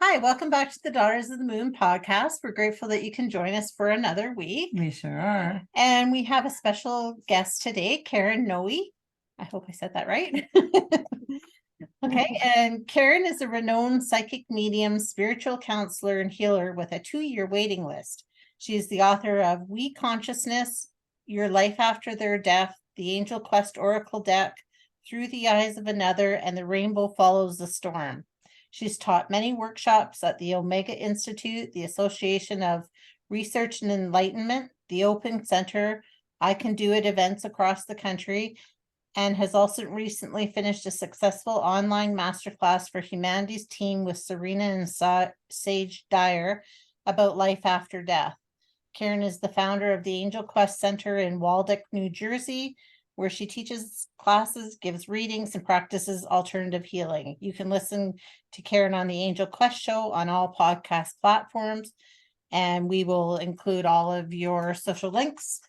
Hi, welcome back to the Daughters of the Moon podcast. We're grateful that you can join us for another week. We sure are. And we have a special guest today, Karen Noe. I hope I said that right. Okay, and Karen is a renowned psychic medium, spiritual counselor, and healer with a 2-year waiting list. She is the author of We Consciousness, Your Life After Their Death, the Angel Quest Oracle Deck, Through the Eyes of Another, and The Rainbow Follows the Storm. She's taught many workshops at the Omega Institute, the Association of Research and Enlightenment, the Open Center, I Can Do It events across the country, and has also recently finished a successful online masterclass for humanities team with Serena and Saje Dyer about life after death. Karen is the founder of the Angel Quest Center in Waldwick, New Jersey, where she teaches classes, gives readings, and practices alternative healing. You can listen to Karen on the Angel Quest Show on all podcast platforms, and we will include all of your social links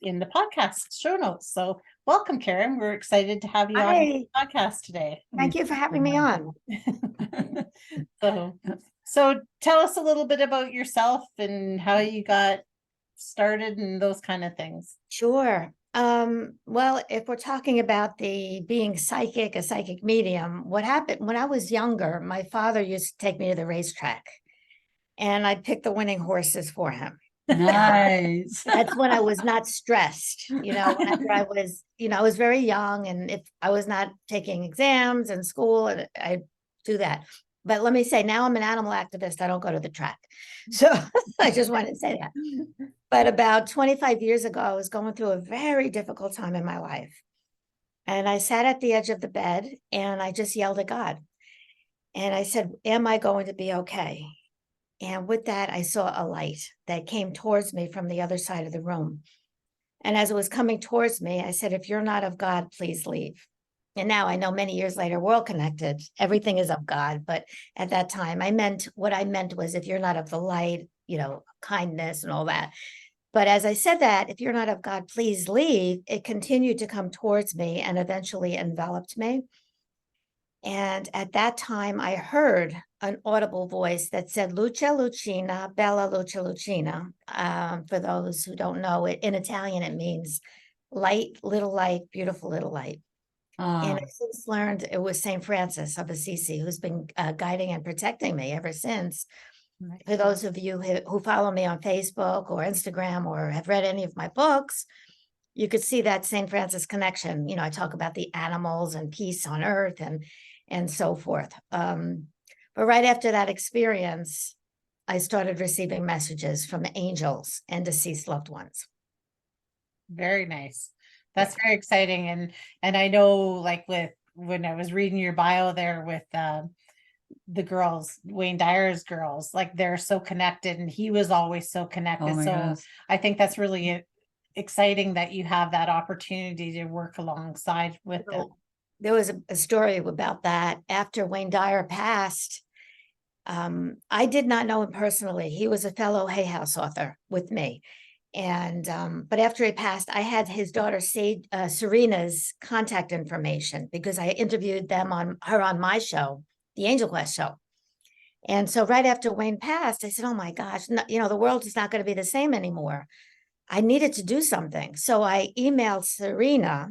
in the podcast show notes. So welcome, Karen. We're excited to have you on the podcast today. Thank you for having me on. So tell us a little bit about yourself and how you got started and those kind of things. Sure. Well, if we're talking about the being psychic, a psychic medium, what happened when I was younger, my father used to take me to the racetrack and I'd pick the winning horses for him. Nice. That's when I was not stressed, whenever I was, I was very young, and if I was not taking exams in school, and I do that. But let me say, now I'm an animal activist. I don't go to the track. So I just wanted to say that. But about 25 years ago, I was going through a very difficult time in my life. And I sat at the edge of the bed and I just yelled at God. And I said, am I going to be okay? And with that, I saw a light that came towards me from the other side of the room. And as it was coming towards me, I said, if you're not of God, please leave. And now I know many years later, we're all connected. Everything is of God. But at that time, what I meant was, if you're not of the light, kindness and all that. But as I said that, if you're not of God, please leave, it continued to come towards me and eventually enveloped me. And at that time, I heard an audible voice that said, Luce Lucina, Bella Luce Lucina. For those who don't know it, in Italian, it means light, beautiful little light. And I've since learned it was St. Francis of Assisi who's been guiding and protecting me ever since. Right. For those of you who follow me on Facebook or Instagram or have read any of my books, you could see that St. Francis connection. I talk about the animals and peace on earth and so forth. But right after that experience, I started receiving messages from angels and deceased loved ones. Very nice. That's very exciting. And I know, like, when I was reading your bio there with the girls, Wayne Dyer's girls, like, they're so connected, and he was always so connected. So gosh. I think that's really exciting that you have that opportunity to work alongside with them. There was a story about that. After Wayne Dyer passed, I did not know him personally. He was a fellow Hay House author with me. And but after he passed, I had his daughter Serena's contact information because I interviewed her on my show, the Angel Quest show. And so right after Wayne passed, I said, oh my gosh, the world is not going to be the same anymore. I needed to do something. So I emailed Serena.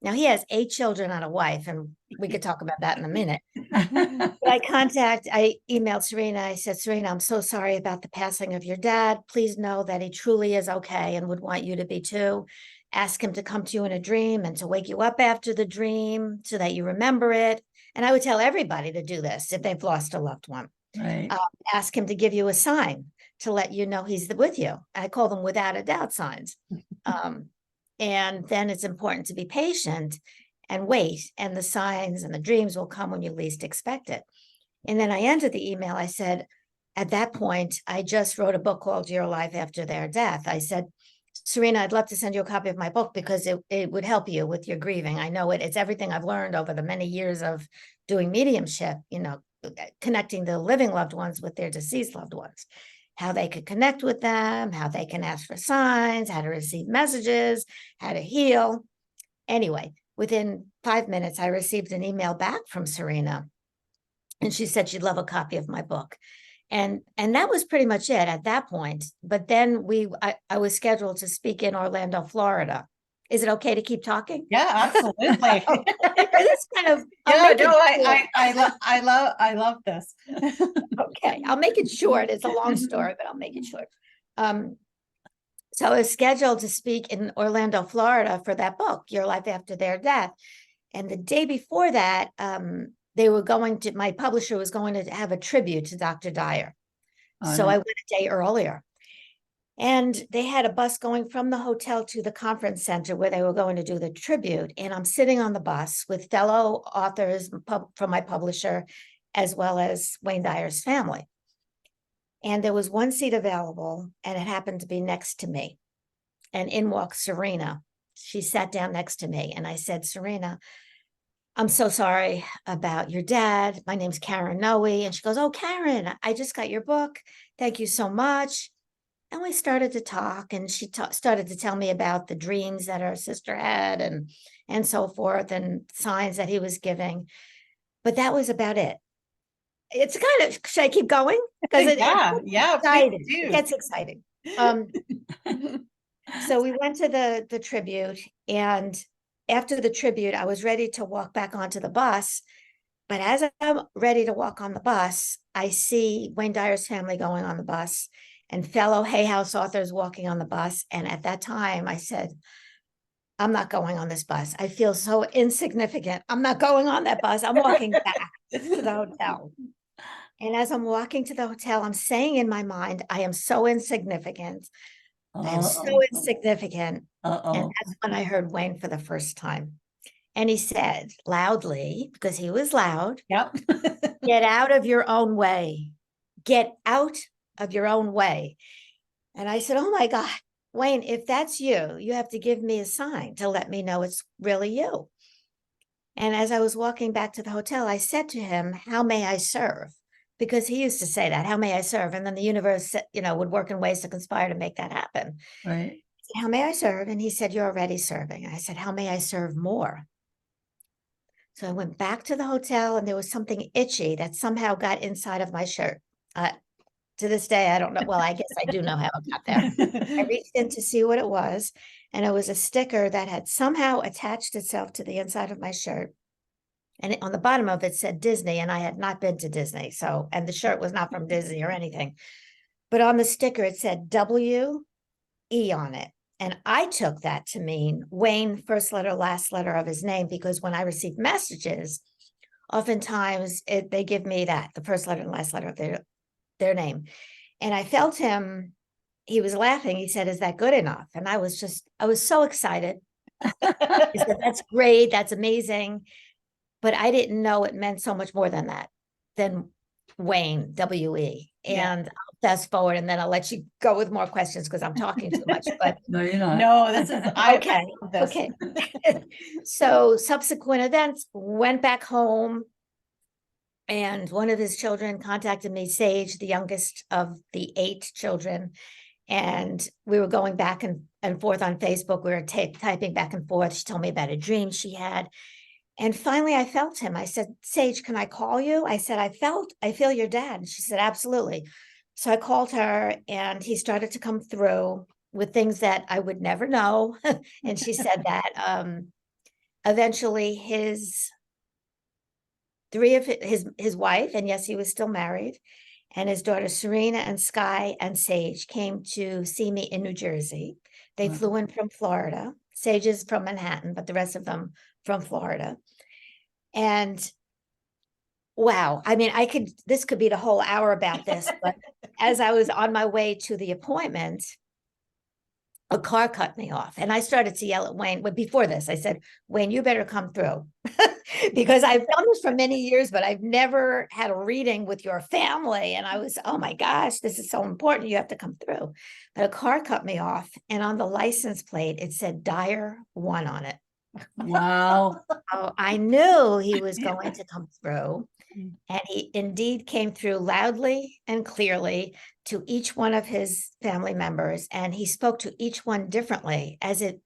Now he has 8 children and a wife, and we could talk about that in a minute. But I emailed Serena. I said, Serena, I'm so sorry about the passing of your dad. Please know that he truly is okay and would want you to be too. Ask him to come to you in a dream and to wake you up after the dream so that you remember it. And I would tell everybody to do this if they've lost a loved one. Right. Ask him to give you a sign to let you know he's with you. I call them without a doubt signs. And then it's important to be patient and wait, and the signs and the dreams will come when you least expect it. And then I ended the email. I said, at that point, I just wrote a book called Your Life After Their Death. I said, Serena, I'd love to send you a copy of my book because it would help you with your grieving. I know it's everything I've learned over the many years of doing mediumship, connecting the living loved ones with their deceased loved ones. How they could connect with them, how they can ask for signs, how to receive messages, how to heal. Anyway, within 5 minutes, I received an email back from Serena. And she said she'd love a copy of my book. And that was pretty much it at that point. But then I was scheduled to speak in Orlando, Florida. Is it okay to keep talking? Yeah, absolutely. It's kind of, Yeah, no, I love this. okay, I'll make it short. It's a long story, but I'll make it short. So I was scheduled to speak in Orlando, Florida for that book, Your Life After Their Death. And the day before that, my publisher was going to have a tribute to Dr. Dyer. So I went a day earlier. And they had a bus going from the hotel to the conference center where they were going to do the tribute. And I'm sitting on the bus with fellow authors from my publisher, as well as Wayne Dyer's family. And there was one seat available, and it happened to be next to me. And in walked Serena. She sat down next to me, and I said, Serena, I'm so sorry about your dad. My name's Karen Noe. And she goes, oh, Karen, I just got your book. Thank you so much. And we started to talk, and she started to tell me about the dreams that her sister had and so forth, and signs that he was giving. But that was about it. It's kind of, should I keep going? Because yeah, exciting. please do. It gets exciting. So we went to the tribute, and after the tribute, I was ready to walk back onto the bus. But as I'm ready to walk on the bus, I see Wayne Dyer's family going on the bus and fellow Hay House authors walking on the bus. And at that time, I said, I'm not going on this bus. I feel so insignificant. I'm not going on that bus. I'm walking back to the hotel. And as I'm walking to the hotel, I'm saying in my mind, I am so insignificant. I am so insignificant. And that's when I heard Wayne for the first time. And he said loudly, because he was loud, Yep. get out of your own way. Get out of your own way. And I said, oh my God, Wayne, if that's you, you have to give me a sign to let me know it's really you. And as I was walking back to the hotel, I said to him, how may I serve? Because he used to say that, how may I serve? And then the universe, would work in ways to conspire to make that happen. Right. How may I serve? And he said, you're already serving. And I said, how may I serve more? So I went back to the hotel, and there was something itchy that somehow got inside of my shirt. To this day, I don't know. Well, I guess I do know how it got there. I reached in to see what it was, and it was a sticker that had somehow attached itself to the inside of my shirt. And on the bottom of it said Disney, and I had not been to Disney. And the shirt was not from Disney or anything. But on the sticker, it said W-E on it. And I took that to mean Wayne, first letter, last letter of his name, because when I receive messages, oftentimes they give me that, the first letter and last letter of their name. And I felt him, he was laughing. He said, is that good enough? And I was so excited. He said, that's great. That's amazing. But I didn't know it meant so much more than that, than Wayne, W-E. And I'll fast forward, and then I'll let you go with more questions because I'm talking too much. But No, you're not. No, this is okay. Okay. So subsequent events, went back home, and one of his children contacted me, Sage, the youngest of the 8 children. And we were going back and forth on Facebook. We were typing back and forth. She told me about a dream she had. And finally, I felt him. I said, Sage, can I call you? I said, I feel your dad. And she said, absolutely. So I called her, and he started to come through with things that I would never know. And she said that eventually his wife, and yes, he was still married, and his daughters, Serena and Sky and Sage, came to see me in New Jersey. They flew in from Florida. Sage is from Manhattan, but the rest of them from Florida. And wow, I mean, this could be the whole hour about this, but as I was on my way to the appointment, a car cut me off, and I started to yell at Wayne. But before this, I said, Wayne, you better come through, because I've done this for many years, but I've never had a reading with your family. And I was, oh my gosh, this is so important. You have to come through. But a car cut me off, and on the license plate, it said Dyer 1 on it. Wow. Oh, I knew he was going to come through. And he indeed came through loudly and clearly to each one of his family members. And he spoke to each one differently,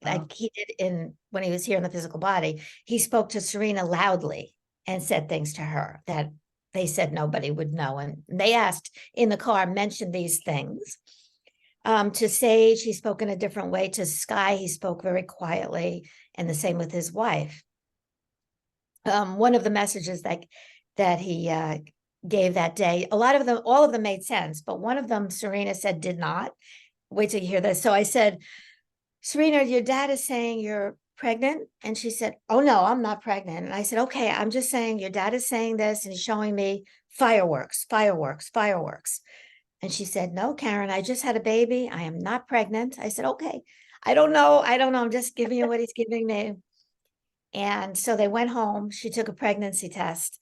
like he did when he was here in the physical body. He spoke to Serena loudly and said things to her that they said nobody would know. And they asked in the car, mention these things. To Sage, he spoke in a different way. To Sky, he spoke very quietly, and the same with his wife. One of the messages that he gave that day, all of them made sense, but one of them, Serena said, did not. Wait till you hear this. So I said, Serena, your dad is saying you're pregnant. And she said, oh no, I'm not pregnant. And I said, okay, I'm just saying your dad is saying this and he's showing me fireworks, fireworks, fireworks. And she said, no, Karen, I just had a baby. I am not pregnant. I said, okay, I don't know. I'm just giving you what he's giving me. And so they went home. She took a pregnancy test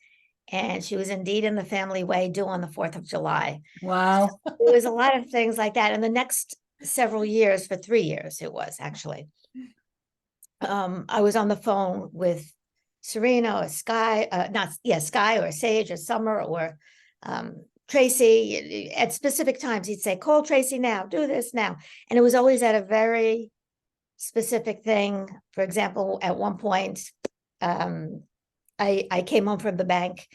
and she was indeed in the family way, due on the 4th of July. Wow. It was a lot of things like that. And the next several years, for 3 years, it was actually. I was on the phone with Serena or Sky, Sky or Sage or Summer or Tracy. At specific times, he'd say, call Tracy now, do this now. And it was always at a very specific thing. For example, at one point, I came home from the bank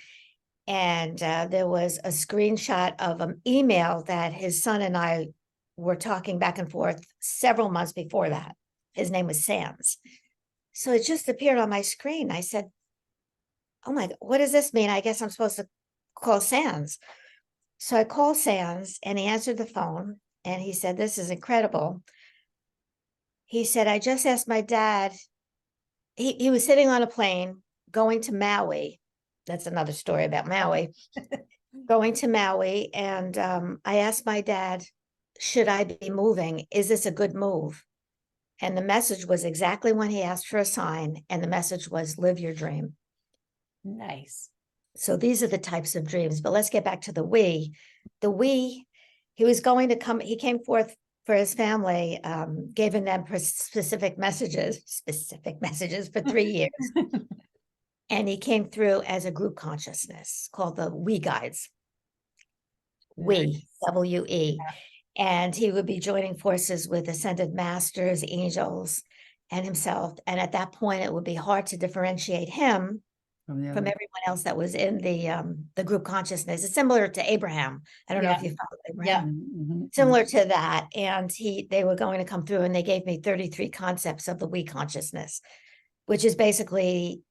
and there was a screenshot of an email that his son and I were talking back and forth several months before that. His name was Sands. So it just appeared on my screen. I said, oh my God, what does this mean? I guess I'm supposed to call Sands. So I called Sands and he answered the phone and he said, this is incredible. He said, I just asked my dad. He was sitting on a plane going to Maui. That's another story about Maui. Going to Maui. And I asked my dad, should I be moving? Is this a good move? And the message was exactly when he asked for a sign. And the message was, live your dream. Nice. So these are the types of dreams. But let's get back to the we. The we, he was going to come, he came forth for his family, giving them specific messages for 3 years. And he came through as a group consciousness called the We Guides. We, W-E. Yeah. And he would be joining forces with ascended masters, angels, and himself. And at that point, it would be hard to differentiate him from everyone else that was in the group consciousness. It's similar to Abraham. I don't know if you followed Abraham. Mm-hmm. Similar to that. And they were going to come through and they gave me 33 concepts of the we consciousness, which is basically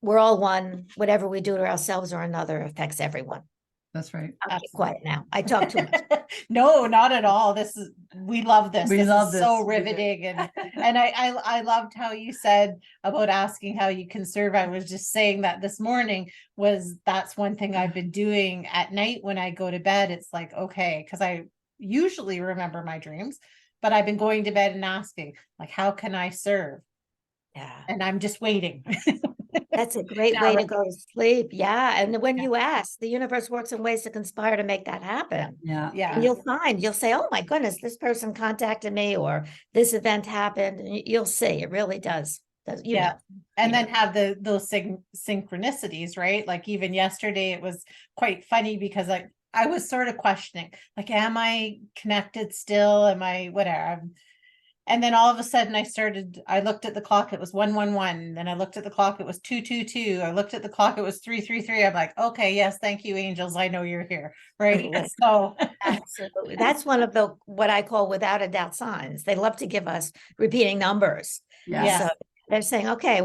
we're all one. Whatever we do to ourselves or another affects everyone. That's right. I'll keep quiet now. I talk too much. No, not at all. We love this. We love is so this. riveting. And I loved how you said about asking how you can serve. I was just saying that this morning that's one thing I've been doing at night when I go to bed. It's like, okay, because I usually remember my dreams, but I've been going to bed and asking, like, how can I serve? Yeah. And I'm just waiting. That's a great way to go to sleep. Yeah. And when you ask, the universe works in ways to conspire to make that happen. Yeah. Yeah. And you'll say, oh my goodness, this person contacted me or this event happened. And you'll see, it really does. Yeah. And then have those synchronicities, right? Like even yesterday, it was quite funny because I was sort of questioning, like, am I connected still? Am I whatever? And then all of a sudden I looked at the clock, it was 1:11. Then I looked at the clock, it was 2:22. I looked at the clock, it was 3:33. I'm like, okay, yes, thank you, angels. I know you're here. Right. So absolutely. That's one of what I call without a doubt signs. They love to give us repeating numbers. Yeah. So they're saying, okay,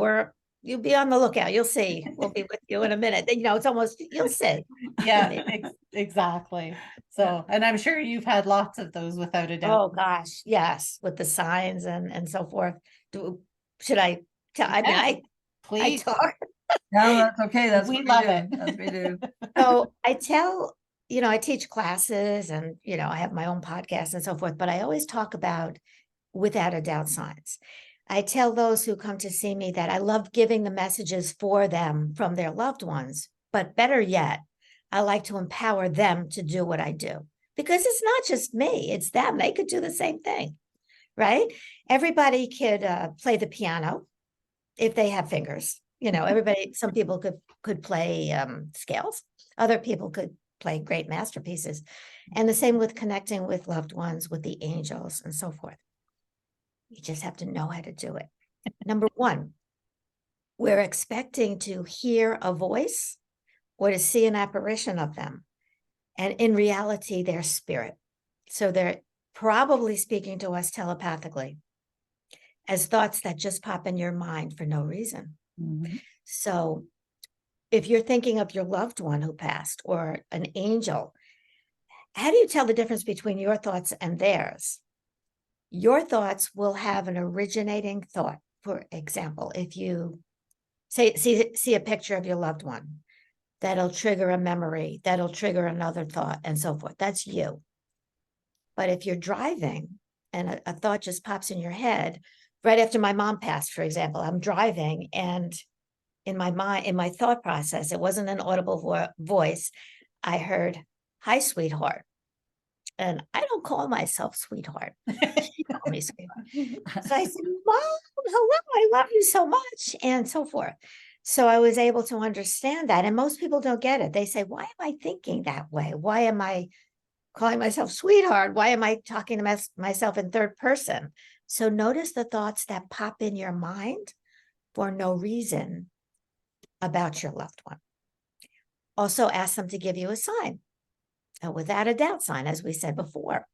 you'll be on the lookout. You'll see. We'll be with you in a minute. It's almost, you'll see. Yeah, exactly. So, and I'm sure you've had lots of those without a doubt. Oh gosh, yes, with the signs and so forth. Should I tell? I mean, please. I talk. No, that's okay. That's we what love we do. it. That's we do. So I tell, I teach classes and, I have my own podcast and so forth, but I always talk about without a doubt signs. I tell those who come to see me that I love giving the messages for them from their loved ones, but better yet, I like to empower them to do what I do because it's not just me, it's them. They could do the same thing, right? Everybody could play the piano if they have fingers. Some people could play scales. Other people could play great masterpieces. And the same with connecting with loved ones, with the angels and so forth. You just have to know how to do it. Number one, we're expecting to hear a voice or to see an apparition of them. And in reality, they're spirit. So they're probably speaking to us telepathically as thoughts that just pop in your mind for no reason. Mhm. So if you're thinking of your loved one who passed or an angel, how do you tell the difference between your thoughts and theirs? Your thoughts will have an originating thought. For example, if you see a picture of your loved one, that'll trigger a memory, that'll trigger another thought, and so forth. That's you. But if you're driving and a thought just pops in your head, right after my mom passed, for example, I'm driving, and in my mind, in my thought process, it wasn't an audible voice. I heard, "Hi, sweetheart." And I don't call myself sweetheart. She called me sweetheart. So I said, "Mom, hello, I love you so much," and so forth. So I was able to understand that. And most people don't get it. They say, "Why am I thinking that way? Why am I calling myself sweetheart? Why am I talking to myself in third person?" So notice the thoughts that pop in your mind for no reason about your loved one. Also ask them to give you a sign, a without a doubt sign, as we said before.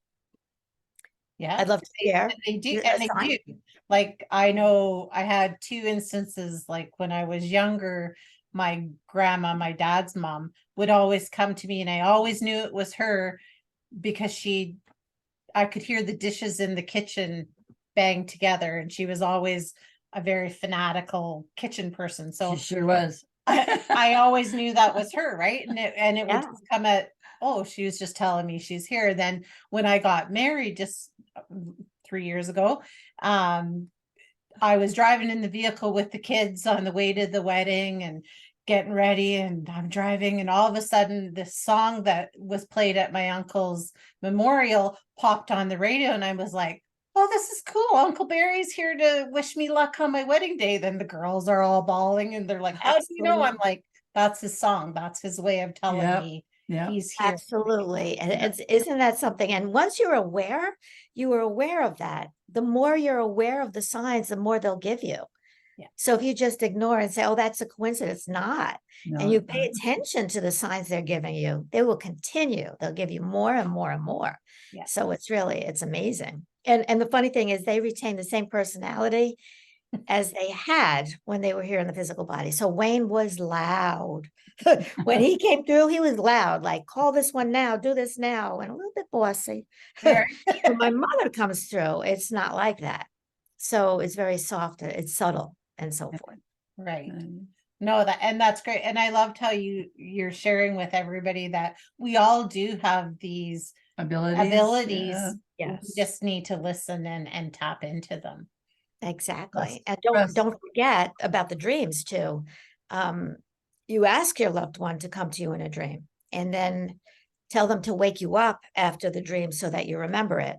Yeah. I'd love to hear. They do, your and they sign. do. Like, I know I had two instances, like when I was younger, my grandma, my dad's mom, would always come to me, and I always knew it was her because I could hear the dishes in the kitchen bang together, and she was always a very fanatical kitchen person. She So sure was. I always knew that was her, right? And it would Yeah. just come at, oh, she was just telling me she's here. Then when I got married just 3 years ago, I was driving in the vehicle with the kids on the way to the wedding and getting ready, and I'm driving, and all of a sudden this song that was played at my uncle's memorial popped on the radio, and I was like, "Oh, this is cool. Uncle Barry's here to wish me luck on my wedding day." Then the girls are all bawling, and they're like, "How do you know?" I'm like, "That's his song. That's his way of telling Yep. me Yeah. he's here." Absolutely. And Yeah. isn't that something? And once you're aware, you are aware of that. The more you're aware of the signs, the more they'll give you. Yeah. So if you just ignore and say, "Oh, that's a coincidence," not, No, and you it's pay not. attention to the signs they're giving you, they will continue. They'll give you more and more and more. Yeah. So it's amazing. And the funny thing is they retain the same personality as they had when they were here in the physical body. So Wayne was loud. When he came through, he was loud, like, "Call this one now, do this now," and a little bit bossy. Right. When my mother comes through, it's not like that. So it's very soft, it's subtle, and so forth. Right. Mm. No, that's great. And I loved how you're sharing with everybody that we all do have these abilities. Yeah. We Yes, just need to listen and tap into them. exactly. Yes. And don't forget about the dreams too. You ask your loved one to come to you in a dream, and then tell them to wake you up after the dream so that you remember it.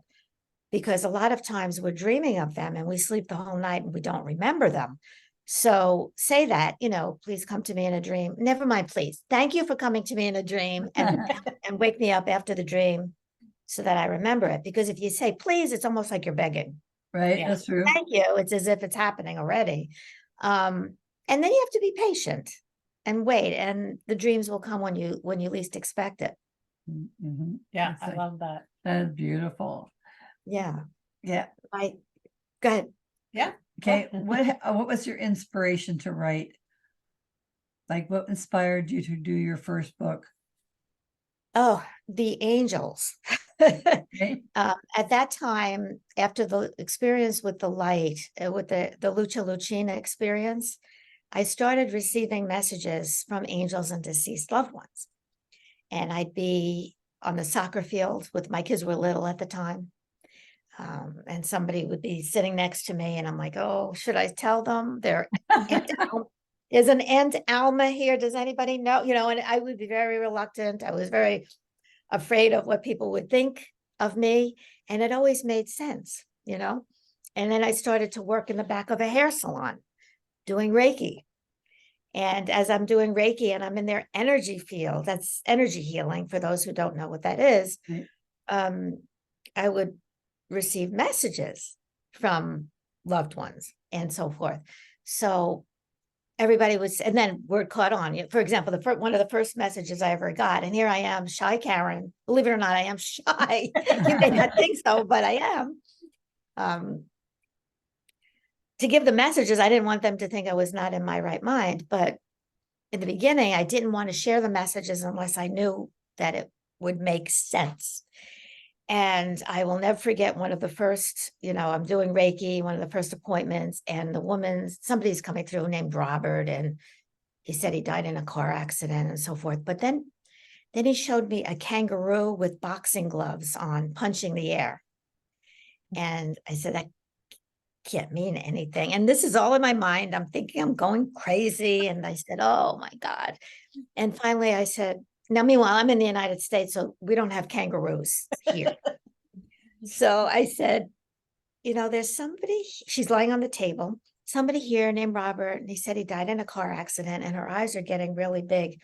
Because a lot of times we're dreaming of them and we sleep the whole night and we don't remember them. So say that, "Please come to me in a dream." Never mind, please. "Thank you for coming to me in a dream, and wake me up after the dream so that I remember it." Because if you say please, it's almost like you're begging. Right. Yeah. That's true. "Thank you." It's as if it's happening already. And then you have to be patient and wait, and the dreams will come when you least expect it. Mhm. Yeah, That's I like- love that. That is beautiful. Yeah. Yeah. Go ahead. Yeah. Okay. What was your inspiration to write? Like, what inspired you to do your first book? Oh, the angels. Okay. At that time, after the experience with the light, with the Lucha Lucina experience, I started receiving messages from angels and deceased loved ones. And I'd be on the soccer field with my kids were little at the time. And somebody would be sitting next to me, and I'm like, "Oh, should I tell them? There's an Aunt Alma here. Does anybody know?" And I would be very reluctant. I was very afraid of what people would think of me. And it always made sense. And then I started to work in the back of a hair salon doing Reiki. And as I'm doing Reiki and I'm in their energy field, that's energy healing for those who don't know what that is. Right. I would receive messages from loved ones and so forth. So everybody was, and then word caught on. For example, one of the first messages I ever got, and here I am, shy Karen. Believe it or not, I am shy. You may not think so, but I am. To give the messages, I didn't want them to think I was not in my right mind. But in the beginning, I didn't want to share the messages unless I knew that it would make sense. And I will never forget one of the first, I'm doing Reiki, one of the first appointments, and somebody's coming through named Robert, and he said he died in a car accident and so forth. But then he showed me a kangaroo with boxing gloves on, punching the air. And I said, that can't mean anything. And this is all in my mind. I'm thinking I'm going crazy. And I said, oh my God. And finally I said, now, meanwhile, I'm in the United States, so we don't have kangaroos here. So I said, there's somebody, she's lying on the table, somebody here named Robert, and he said he died in a car accident and her eyes are getting really big.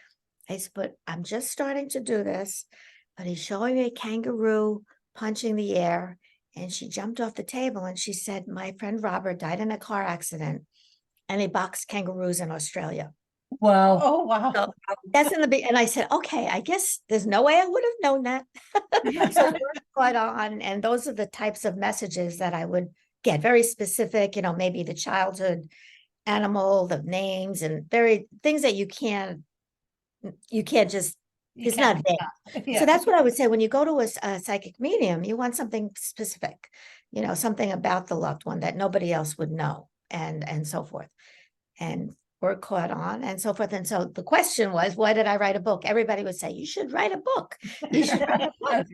I said, but I'm just starting to do this, but he's showing me a kangaroo punching the air. And she jumped off the table and she said, my friend Robert died in a car accident and he boxed kangaroos in Australia. Wow. Oh, wow. So that's in the and I said, okay, I guess there's no way I would have known that. So word caught on, and those are the types of messages that I would get, very specific, maybe the childhood animal, the names, and very things that you can't just, it's not there. Yeah. So that's what I would say when you go to a psychic medium, you want something specific, something about the loved one that nobody else would know, and so forth. And were caught on and so forth. And so the question was, why did I write a book? Everybody would say, you should write a book. You should write a book.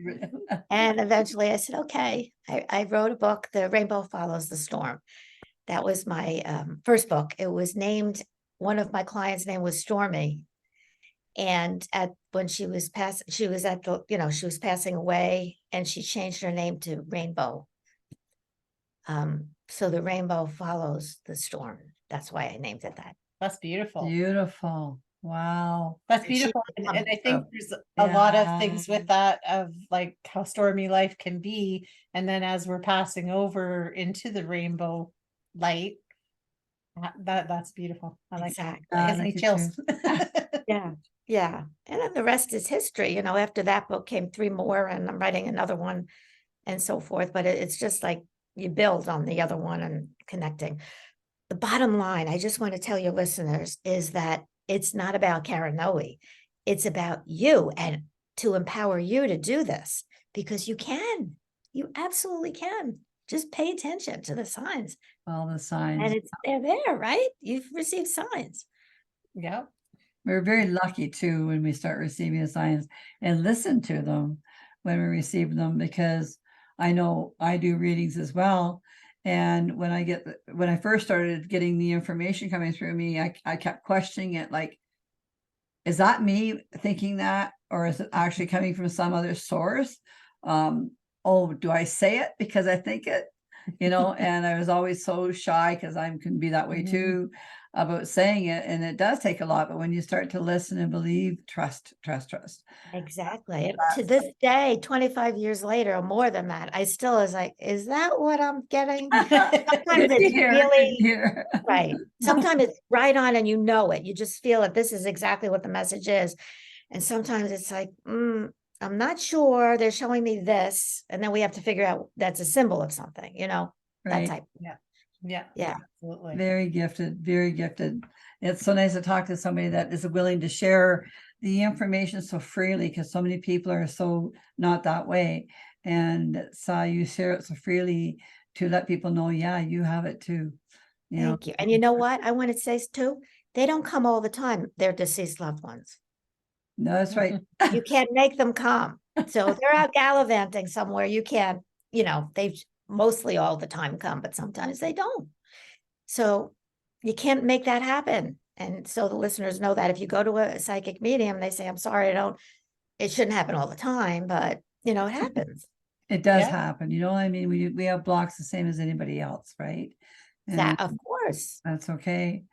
And eventually I said, okay, I wrote a book, The Rainbow Follows the Storm. That was my first book. It was named, one of my clients' name was Stormy. And when she was she was passing away, and she changed her name to Rainbow. So the rainbow follows the storm. That's why I named it that. That's beautiful. Beautiful. Wow. That's And she beautiful. And I becomes think a- there's a lot of Yeah. things with that, of like how stormy life can be. And then as we're passing over into the rainbow light, that's beautiful. I like that. Exactly. Gives I me do chills. Yeah. Yeah. And then the rest is history. After that book came 3 more, and I'm writing another one and so forth. But it's just like you build on the other one and connecting. The bottom line, I just want to tell your listeners, is that it's not about Karen Noe. It's about you, and to empower you to do this, because you can. You absolutely can. Just pay attention to the signs. All the signs. And they're there, right? You've received signs. Yeah. We're very lucky too when we start receiving the signs and listen to them when we receive them, because I know I do readings as well. And when I first started getting the information coming through me, I kept questioning it, like, is that me thinking that, or is it actually coming from some other source? Oh, do I say it because I think it? And I was always so shy, because I can be that way too, about saying it. And it does take a lot, but when you start to listen and believe, trust. Exactly. And to this day, 25 years later, or more than that, I still is like, is that what I'm getting? Sometimes it's really right. Sometimes it's right on and it. You just feel it. This is exactly what the message is. And sometimes it's like, I'm not sure. They're showing me this. And then we have to figure out that's a symbol of something, that Right. type. Yeah. Yeah. Absolutely. Very gifted, very gifted. It's so nice to talk to somebody that is willing to share the information so freely, because so many people are so not that way. And so you share it so freely to let people know, yeah, you have it too. Thank you. And you know what? I want to say too, they don't come all the time, their deceased loved ones. No, that's right. You can't make them come. So if they're out gallivanting somewhere, you can't, they mostly all the time come, but sometimes they don't. So you can't make that happen. And so the listeners know that if you go to a psychic medium, they say, I'm sorry, it shouldn't happen all the time, but it happens. It does Yeah. happen. I mean, we have blocks the same as anybody else, right? And That, of course. that's okay.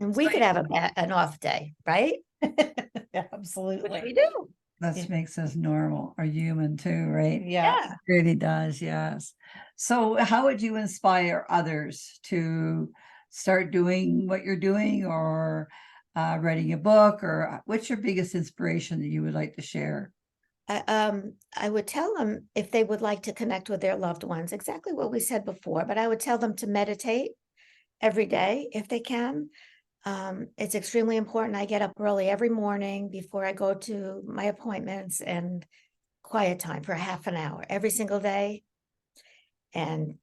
And we could have an off day, right? Yeah, absolutely. Which we do. That Yeah. makes us normal or human too, right? Yeah. It really does, yes. So how would you inspire others to start doing what you're doing, or writing a book, or what's your biggest inspiration that you would like to share? I would tell them if they would like to connect with their loved ones, exactly what we said before, but I would tell them to meditate every day if they can. It's extremely important. I get up early every morning before I go to my appointments, and quiet time for half an hour every single day. And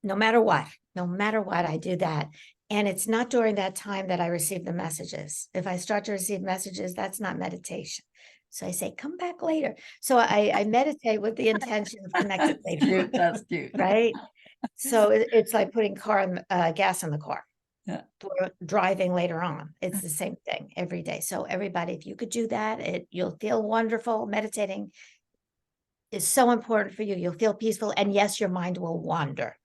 no matter what, I do that. And it's not during that time that I receive the messages. If I start to receive messages, that's not meditation. So I say, come back later. So I meditate with the intention of connecting That's later, cute. That's cute. right? So it's like putting gas in the car. Yeah. For driving later on. It's the same thing every day. So everybody, if you could do that, you'll feel wonderful. Meditating is so important for you. You'll feel peaceful. And yes, your mind will wander.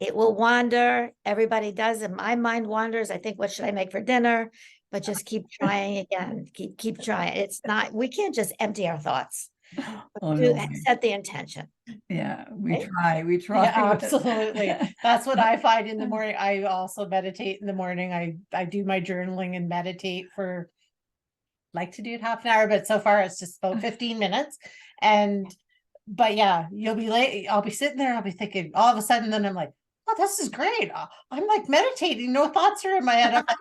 It will wander. Everybody does it. My mind wanders. I think, what should I make for dinner? But just keep trying again. Keep trying. It's not, we can't just empty our thoughts. Oh, no. Set the intention. Yeah, we Right? try. We try. Yeah, absolutely. That's what I find in the morning. I also meditate in the morning. I do my journaling and meditate for, like to do it half an hour, but so far it's just about 15 minutes. But yeah, you'll be late. I'll be sitting there. I'll be thinking all of a sudden, then I'm like, oh, this is great. I'm like meditating. No thoughts are in my head. I'm like,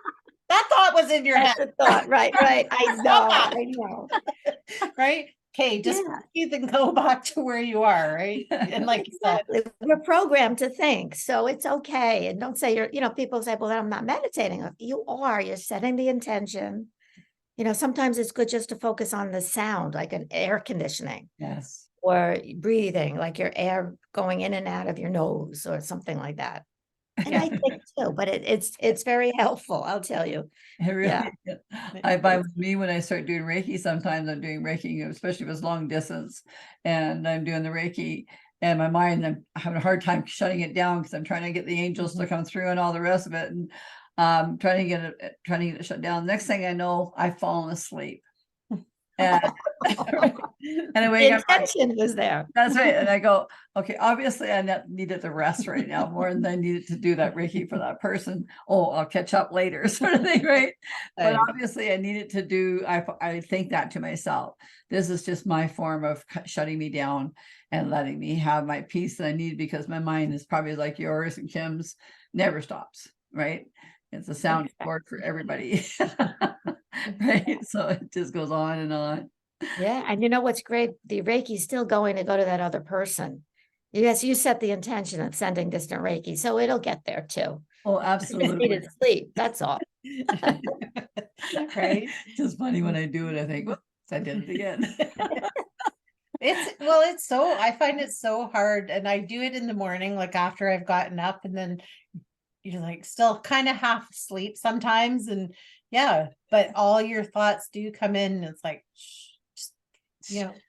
that thought was in your That's head. the thought. Right. I know. Right. Okay, just breathe and go back to where you are, right? And like you said, Exactly. We're programmed to think, so it's okay. And don't say people say, well, I'm not meditating. You are, you're setting the intention. Sometimes it's good just to focus on the sound, like an air conditioning. Yes. Or breathing, like your air going in and out of your nose or something like that. And I think too, but it's very helpful, I'll tell you. It really, Yeah. I find with me, when I start doing Reiki, sometimes I'm doing Reiki, especially if it's long distance, and I'm doing the Reiki, and my mind, I'm having a hard time shutting it down because I'm trying to get the angels to come through and all the rest of it, and trying to get it shut down. Next thing I know, I've fallen asleep. And, and I wake up. The intention was there. That's right. And I go, okay, obviously I needed the rest right now more than I needed to do that Reiki for that person. Oh, I'll catch up later, sort of thing, right? But obviously I needed to do, I think that to myself. This is just my form of shutting me down and letting me have my peace that I need, because my mind is probably like yours and Kim's, never stops, right? It's a soundboard for everybody. Right. So it just goes on and on. Yeah. And you know what's great? The Reiki's still going to go to that other person. Yes, you set the intention of sending distant Reiki, so it'll get there too. Oh, You absolutely. just need to sleep. That's all. right? It's just funny when I do it, I think, whoops, I did it again. I find it so hard, and I do it in the morning, like after I've gotten up, and then you're like still kind of half asleep sometimes, and but all your thoughts do come in, and it's like, just,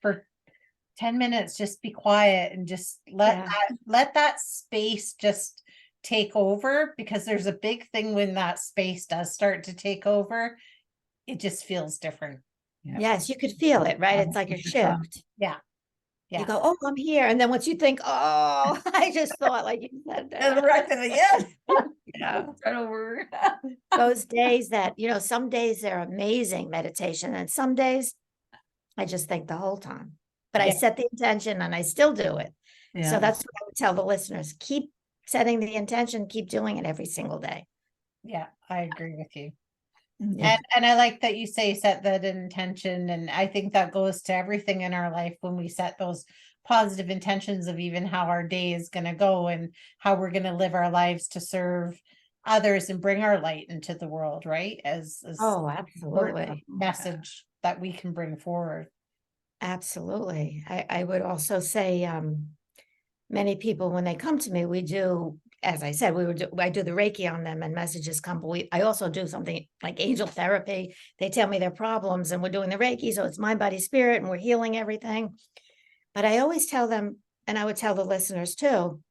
for 10 minutes, just be quiet and just let that space just take over, because there's a big thing when that space does start to take over, it just feels different. Yes, you could feel it, right? It's like a shift. Yeah. You go, oh, I'm here. And then once you think, oh, I just thought, like you said, Start over. Those days that, some days they're amazing meditation, and some days I just think the whole time. But I set the intention and I still do it. Yeah. So that's what I would tell the listeners. Keep setting the intention, keep doing it every single day. Yeah, I agree with you. Yeah. And I like that you say set that intention. And I think that goes to everything in our life when we set those positive intentions of even how our day is going to go and how we're going to live our lives to serve others and bring our light into the world, right? As absolutely. Message that we can bring forward. Absolutely. I would also say many people, when they come to me, we do, as I said, I do the Reiki on them and messages come, but I also do something like angel therapy. They tell me their problems and we're doing the Reiki. So it's mind, body, spirit, and we're healing everything. But I always tell them, and I would tell the listeners too,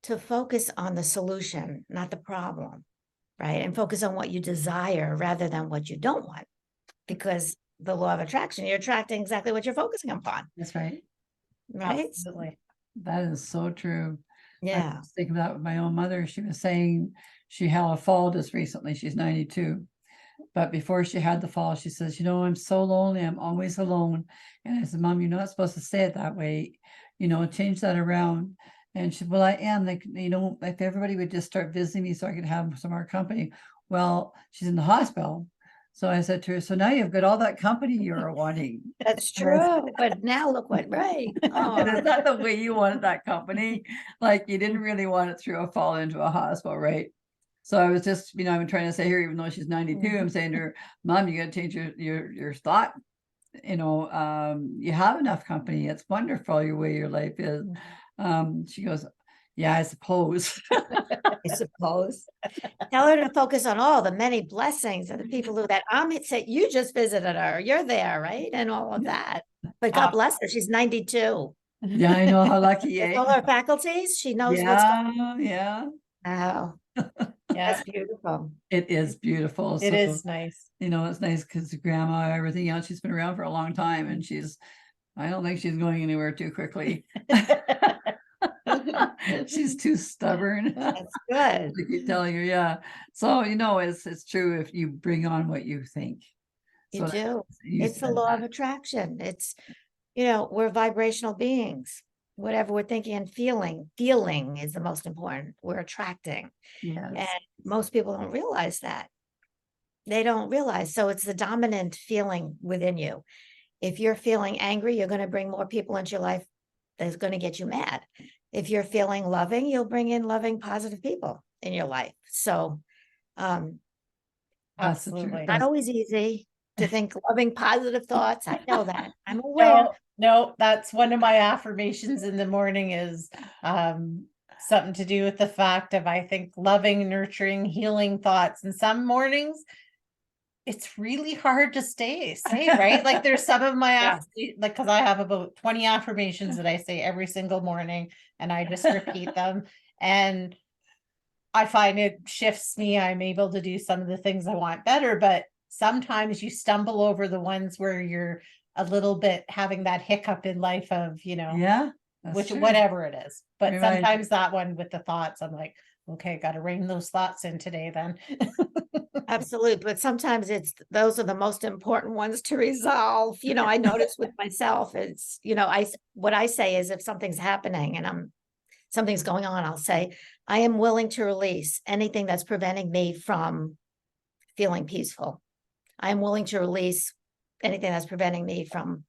to focus on the solution, not the problem, right? And focus on what you desire rather than what you don't want, because the law of attraction, you're attracting exactly what you're focusing upon. That's right. Right? Absolutely. That is so true. Yeah. I was thinking about with my own mother. She was saying she had a fall just recently. She's 92. But before she had the fall, she says, you know, I'm so lonely. I'm always alone. And I said, Mom, you're not supposed to say it that way. You know, change that around. And she said, well, I am. Like, you know, if everybody would just start visiting me so I could have some more company. Well, she's in the hospital. So I said to her, so now you've got all that company you were wanting. That's And I said, true. But now look what, right. and Oh, is that the way you wanted that company? Like you didn't really want it through a fall into a hospital, right? So I was just, you know, I'm trying to say here, even though she's 92, I'm saying to her, Mom, you got to change your thought. You know, you have enough company. It's wonderful your way your life is. She goes, yeah, I suppose. I suppose. Tell her to focus on all the many blessings and the people who that say you just visited her. You're there, right? And all of that. But God bless her. She's 92. Yeah, I know how lucky. With all her faculties, she knows what's going Yeah, yeah. on. Wow. Yeah, That's beautiful. It is beautiful. it So, is nice. you know, it's nice because grandma, everything else, she's been around for a long time and I don't think she's going anywhere too quickly. She's too stubborn. That's good. I keep telling her, yeah. So, you know, it's true if you bring on what you think. You So do. you It's the said law of that. attraction. It's, you know, we're vibrational beings. Whatever we're thinking and feeling is the most important. We're attracting. Yes. And most people don't realize that. They don't realize. So it's the dominant feeling within you. If you're feeling angry, you're going to bring more people into your life that's going to get you mad. If you're feeling loving, you'll bring in loving, positive people in your life. So That's the truth. Absolutely. not always easy to think loving, positive thoughts. I know that. I'm aware. No, that's one of my affirmations in the morning is something to do with the fact of, I think, loving, nurturing, healing thoughts. And some mornings it's really hard to say, right? Like there's some of my Yeah. like, because I have about 20 affirmations that I say every single morning and I just repeat them. And I find it shifts me. I'm able to do some of the things I want better, but sometimes you stumble over the ones where you're a little bit having that hiccup in life of, you know, Yeah. That's which true. whatever it is. But Right. sometimes that one with the thoughts, I'm like, okay, got to rein those thoughts in today then. Absolutely. But sometimes those are the most important ones to resolve. You know, I notice with myself, it's, you know, what I say is if something's happening and something's going on, I'll say, I am willing to release anything that's preventing me from feeling peaceful. I am willing to release anything that's preventing me from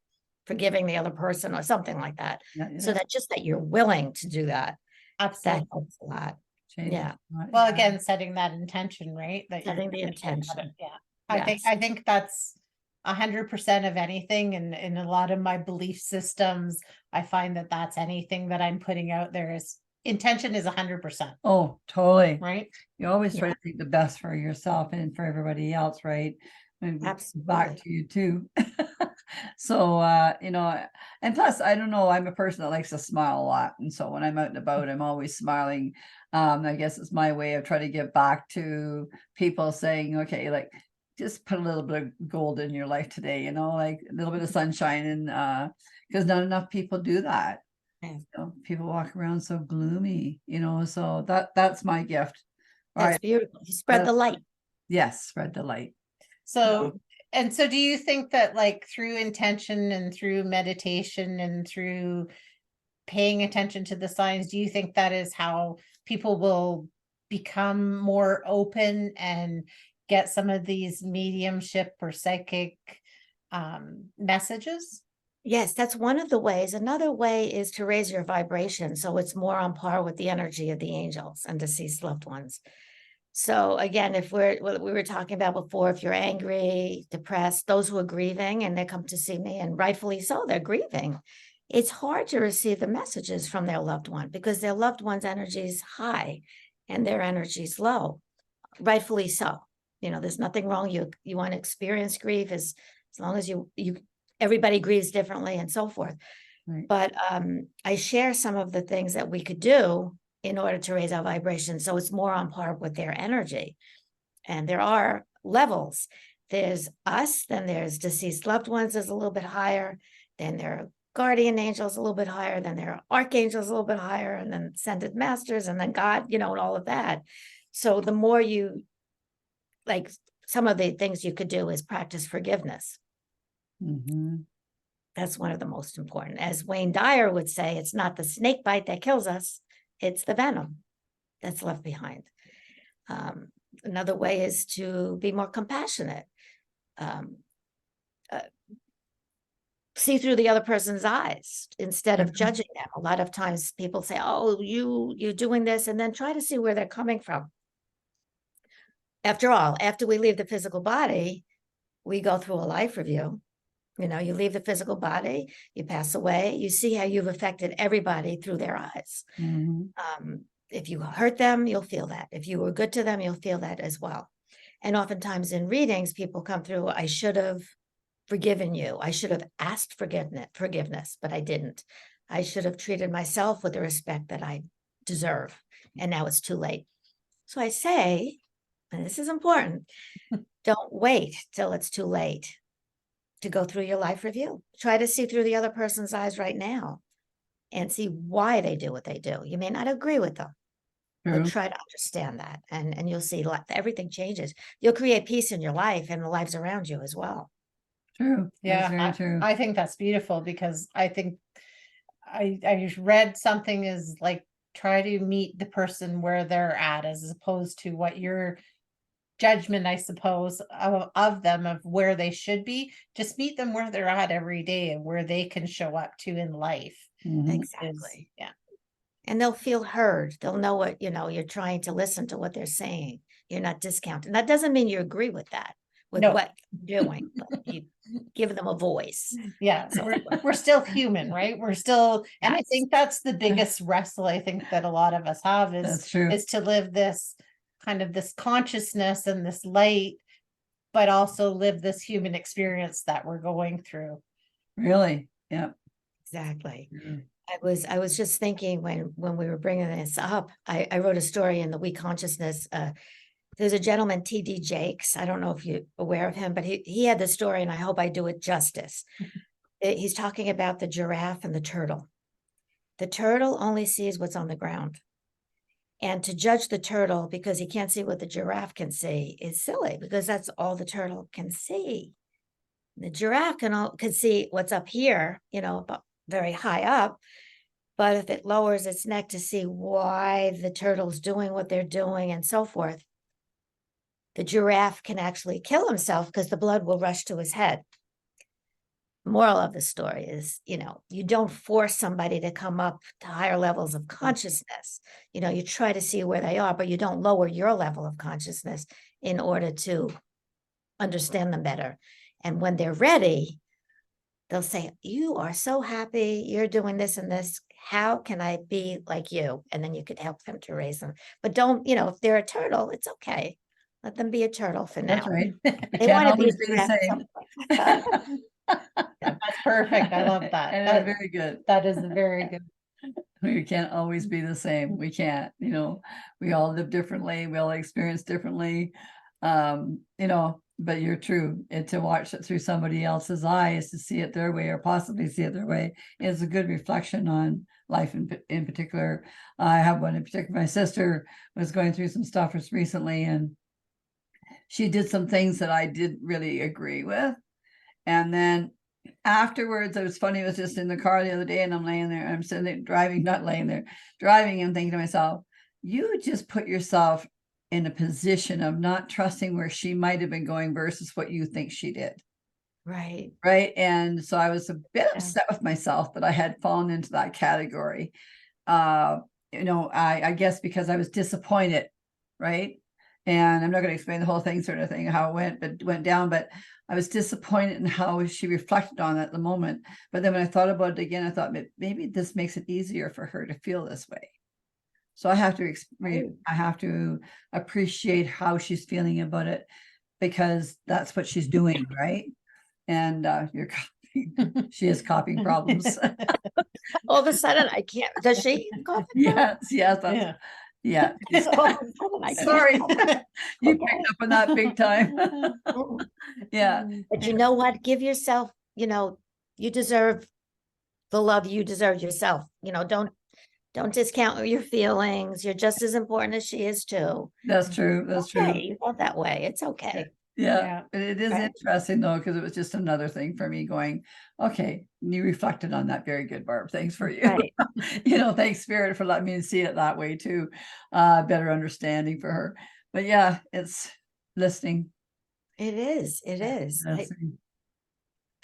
forgiving the other person or something like that. Yeah, So that just that you're willing to do that, that Absolutely. helps a lot. change Yeah. it. Right, Well, yeah. again, setting that intention, right? That you're Setting the thinking about it. intention. Yeah. Yes. I think that's 100% of anything. And in a lot of my belief systems, I find that that's anything that I'm putting out there is intention is 100%, Oh, totally. right? You always try Yeah. to think the best for yourself and for everybody else, right? And back Absolutely. to you too. So, you know, and plus, I don't know, I'm a person that likes to smile a lot. And so when I'm out and about, I'm always smiling. I guess it's my way of trying to give back to people saying, okay, like just put a little bit of gold in your life today, you know, like a little bit of sunshine. And because not enough people do that. Yeah. You know, people walk around so gloomy, you know, so that's my gift. All That's right. beautiful. You spread the light. Yes, spread the light. So, and so do you think that like through intention and through meditation and through paying attention to the signs, do you think that is how people will become more open and get some of these mediumship or psychic messages? Yes, that's one of the ways. Another way is to raise your vibration so it's more on par with the energy of the angels and deceased loved ones. So again, if what we were talking about before, if you're angry, depressed, those who are grieving and they come to see me, and rightfully so, they're grieving. It's hard to receive the messages from their loved one because their loved one's energy is high and their energy is low. Rightfully so. You know, there's nothing wrong. You want to experience grief as long as you everybody grieves differently and so forth. Right. But I share some of the things that we could do in order to raise our vibration so it's more on par with their energy. And there are levels. There's us, then there's deceased loved ones is a little bit higher, then there are guardian angels a little bit higher, then there are archangels a little bit higher, and then ascended masters, and then God, you know, and all of that. So the more you, like, some of the things you could do is practice forgiveness. Mhm. That's one of the most important. As Wayne Dyer would say, it's not the snake bite that kills us, it's the venom that's left behind. Another way is to be more compassionate. See through the other person's eyes instead of judging them. A lot of times people say, oh, you're doing this, and then try to see where they're coming from. After all, after we leave the physical body, we go through a life review. You know, you leave the physical body, you pass away, you see how you've affected everybody through their eyes. Mhm. If you hurt them, you'll feel that. If you were good to them, you'll feel that as well. And oftentimes in readings, people come through, I should have forgiven you. I should have asked forgiveness, but I didn't. I should have treated myself with the respect that I deserve. And now it's too late. So I say, and this is important, don't wait till it's too late to go through your life review. Try to see through the other person's eyes right now and see why they do what they do. You may not agree with them, True. but try to understand that. And you'll see everything changes. You'll create peace in your life and the lives around you as well. True. Yeah, That's very true. I think that's beautiful, because I think I just read something is like, try to meet the person where they're at, as opposed to what your judgment, I suppose, of them, of where they should be. Just meet them where they're at every day, and where they can show up to in life. Mhm. Exactly. Yeah. And they'll feel heard. They'll know what, you're trying to listen to what they're saying. You're not discounting. That doesn't mean you agree with that, with No. what you're doing, but you give them a voice. Yeah, we're still human, right? We're still, and I Yes. think that's the biggest wrestle I think that a lot of us have That's true. is to live this kind of this consciousness and this light, but also live this human experience that we're going through. Really? Yeah. Exactly. Mhm. I was just thinking when we were bringing this up, I wrote a story in the We Consciousness. There's a gentleman, T.D. Jakes. I don't know if you're aware of him, but he had this story, and I hope I do it justice. He's talking about the giraffe and the turtle. The turtle only sees what's on the ground. And to judge the turtle because he can't see what the giraffe can see is silly, because that's all the turtle can see. The giraffe can see what's up here, about very high up. But if it lowers its neck to see why the turtle's doing what they're doing and so forth, the giraffe can actually kill himself because the blood will rush to his head. Moral of the story is, you don't force somebody to come up to higher levels of consciousness. You try to see where they are, but you don't lower your level of consciousness in order to understand them better. And when they're ready, they'll say, you are so happy, you're doing this and this. How can I be like you? And then you could help them to raise them. But don't, if they're a turtle, it's okay. Let them be a turtle for now. That's right. We They can't want to be always a be the giraffe at same. some point. That's perfect. I love that. And That- very good. that is very good. We can't always be the same. We can't, we all live differently. We all experience differently. But you're true. And to watch it through somebody else's eyes, to see it their way or possibly see it their way, is a good reflection on life in particular. I have one in particular. My sister was going through some stuff recently, and she did some things that I didn't really agree with. And then afterwards, it was funny. I was just in the car the other day, and I'm laying there. I'm sitting there driving, not laying there, driving, and thinking to myself, you just put yourself in a position of not trusting where she might have been going versus what you think she did. Right. Right. And so I was a bit upset with myself that I had fallen into that category. I guess because I was disappointed. Right. And I'm not going to explain the whole thing, sort of thing, how it went down, but I was disappointed in how she reflected on it at the moment. But then when I thought about it again, I thought maybe this makes it easier for her to feel this way. So I have to appreciate how she's feeling about it, because that's what she's doing, right? And she has copying problems. All of a sudden, I can't. Does she? Yes, Yeah. yeah. Sorry. You picked up on that big time. Yeah. But you know what? Give yourself, you deserve the love you deserve yourself. Don't Don't discount your feelings. You're just as important as she is too. That's true. That's true. Okay, you felt that way. It's okay. Yeah, it is Right. interesting though, because it was just another thing for me going, okay, you reflected on that. Very good, Barb. Thanks for you. Right. Thanks Spirit for letting me see it that way too. Better understanding for her. But yeah, it's listening. It is. It is. Listening.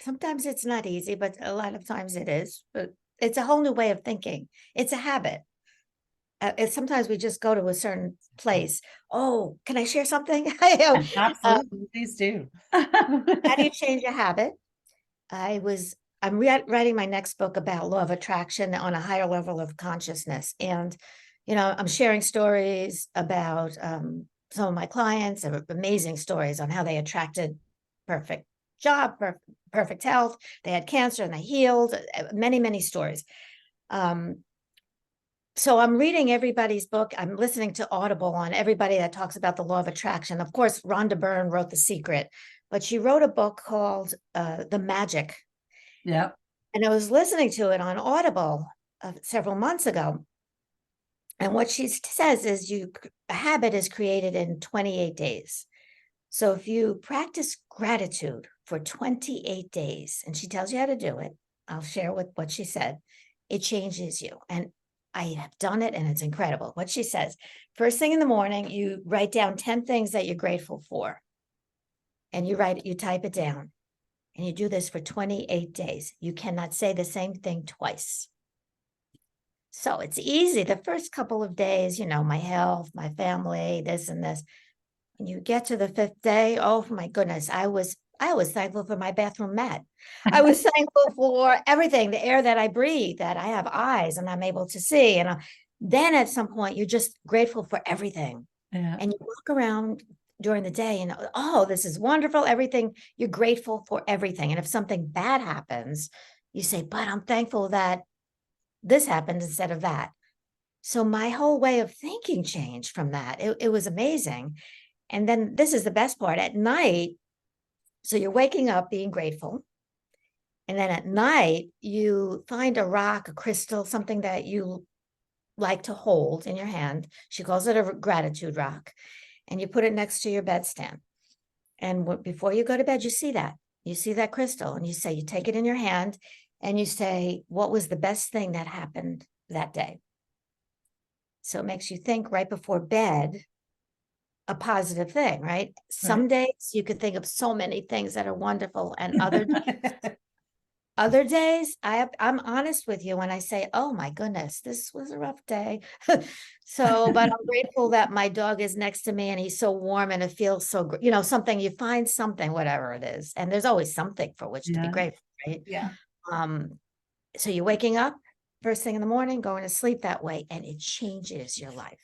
Sometimes it's not easy, but a lot of times it is. But it's a whole new way of thinking. It's a habit. Sometimes we just go to a certain place. Oh, can I share something? Absolutely, please do. How do you change a habit? I'm writing my next book about law of attraction on a higher level of consciousness. And, I'm sharing stories about some of my clients, amazing stories on how they attracted perfect job, perfect health. They had cancer and they healed, many, many stories. So I'm reading everybody's book. I'm listening to Audible on everybody that talks about the law of attraction. Of course, Rhonda Byrne wrote The Secret, but she wrote a book called The Magic. Yeah. And I was listening to it on Audible several months ago. And what she says is a habit is created in 28 days. So if you practice gratitude for 28 days, and she tells you how to do it, I'll share what she said, it changes you. And I have done it and it's incredible. What she says, first thing in the morning, you write down 10 things that you're grateful for. And you type it down. And you do this for 28 days. You cannot say the same thing twice. So it's easy. The first couple of days, my health, my family, this and this. When you get to the 5th day, oh my goodness, I was thankful for my bathroom mat. I was thankful for everything, the air that I breathe, that I have eyes and I'm able to see. And then at some point, you're just grateful for everything. Yeah. And you walk around during the day and, oh, this is wonderful. Everything, you're grateful for everything. And if something bad happens, you say, but I'm thankful that this happened instead of that. So my whole way of thinking changed from that. It was amazing. And then this is the best part at night. So you're waking up being grateful. And then at night, you find a rock, a crystal, something that you like to hold in your hand. She calls it a gratitude rock. And you put it next to your bedstand. And before you go to bed, you see that crystal. And you take it in your hand and you say, what was the best thing that happened that day? So it makes you think right before bed, a positive thing, right? Some days you could think of so many things that are wonderful, and other days, I'm honest with you when I say, oh my goodness, this was a rough day. But I'm grateful that my dog is next to me and he's so warm and it feels so good. Something, you find something, whatever it is. And there's always something for which to be grateful, right? Yeah. So you're waking up first thing in the morning, going to sleep that way, and it changes your life.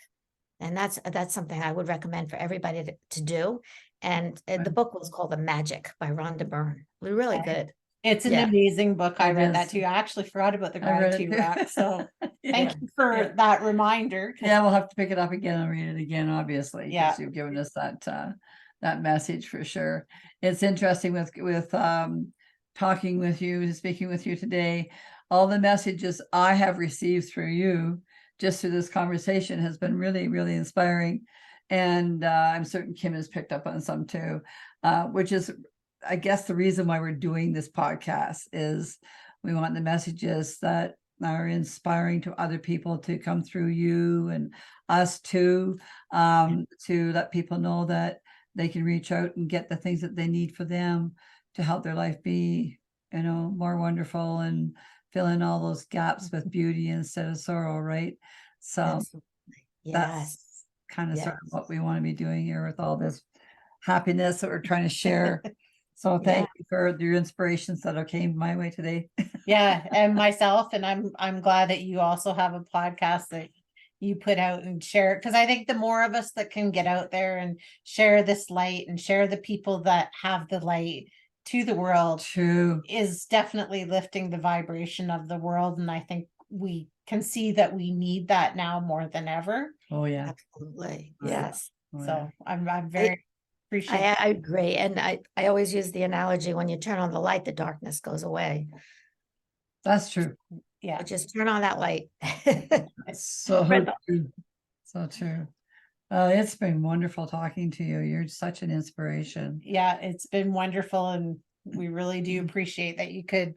And that's something I would recommend for everybody to do. And the book was called The Magic by Rhonda Byrne. It was really good. It's an amazing book. I read that too. I actually forgot about the I read it gratitude too. rock. So thank you for that reminder. Yeah, we'll have to pick it up again and read it again, obviously. Yeah. Because you've given us that message for sure. It's interesting with talking with you, speaking with you today. All the messages I have received through you, just through this conversation, has been really, really inspiring. And I'm certain Kim has picked up on some too, which is, I guess, the reason why we're doing this podcast is we want the messages that are inspiring to other people to come through you and us too, to let people know that they can reach out and get the things that they need for them to help their life be, more wonderful and fill in all those gaps with beauty instead of sorrow, right? So Absolutely. that's kind of sort of what we want to be doing here with all this happiness that we're trying to share. So thank you for your inspirations that came my way today. Yeah, and myself, and I'm glad that you also have a podcast that you put out and share, because I think the more of us that can get out there and share this light and share the people that have the light to the world, True, is definitely lifting the vibration of the world. And I think we can see that we need that now more than ever. Oh yeah, absolutely. Oh, Yes. Oh, So I'm very appreciate. I agree. And I always use the analogy, when you turn on the light, the darkness goes away. That's true. Yeah. Just turn on that light. So Right. true. So true. It's been wonderful talking to you. You're such an inspiration. Yeah, it's been wonderful, and we really do appreciate that you could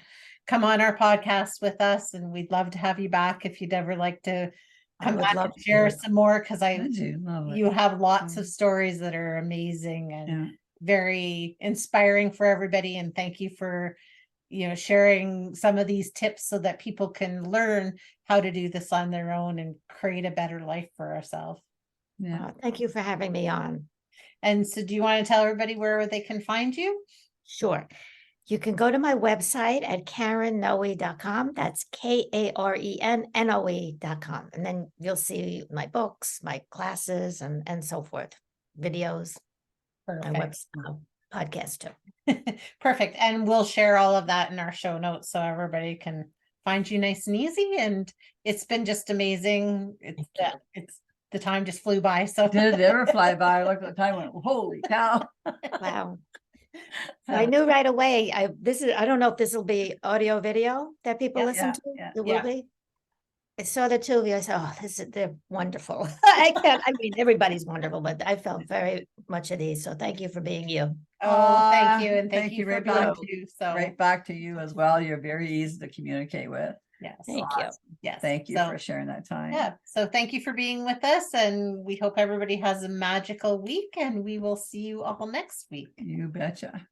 come on our podcast with us, and we'd love to have you back if you'd ever like to I come would back love and share to. some more, because I do love it. you have lots of stories that are amazing and Yeah. very inspiring for everybody. And thank you for, sharing some of these tips so that people can learn how to do this on their own and create a better life for ourselves. Yeah. Thank you for having me on. And so do you want to tell everybody where they can find you? Sure. You can go to my website at KarenNoe.com. That's KarenNoe.com. And then you'll see my books, my classes, and so forth, videos, my podcast too. Perfect. And we'll share all of that in our show notes so everybody can find you nice and easy. And it's been just amazing. It's the time just flew by. So Did it ever fly by? I looked at the time and went, holy cow. Wow. So I knew right away. I don't know if this will be audio video that people Yeah, listen to. yeah, It yeah. will be. I saw the two of you. I said, "Oh, they're wonderful." I mean, everybody's wonderful, but I felt very much at ease. So thank you for being you. Oh, thank you. And thank you for right being back. you. So Right back to you as well. You're very easy to communicate with. yes. Thank you. Yes. Thank you So, for sharing that time. yeah. So thank you for being with us, and we hope everybody has a magical week, and we will see you all next week. You betcha.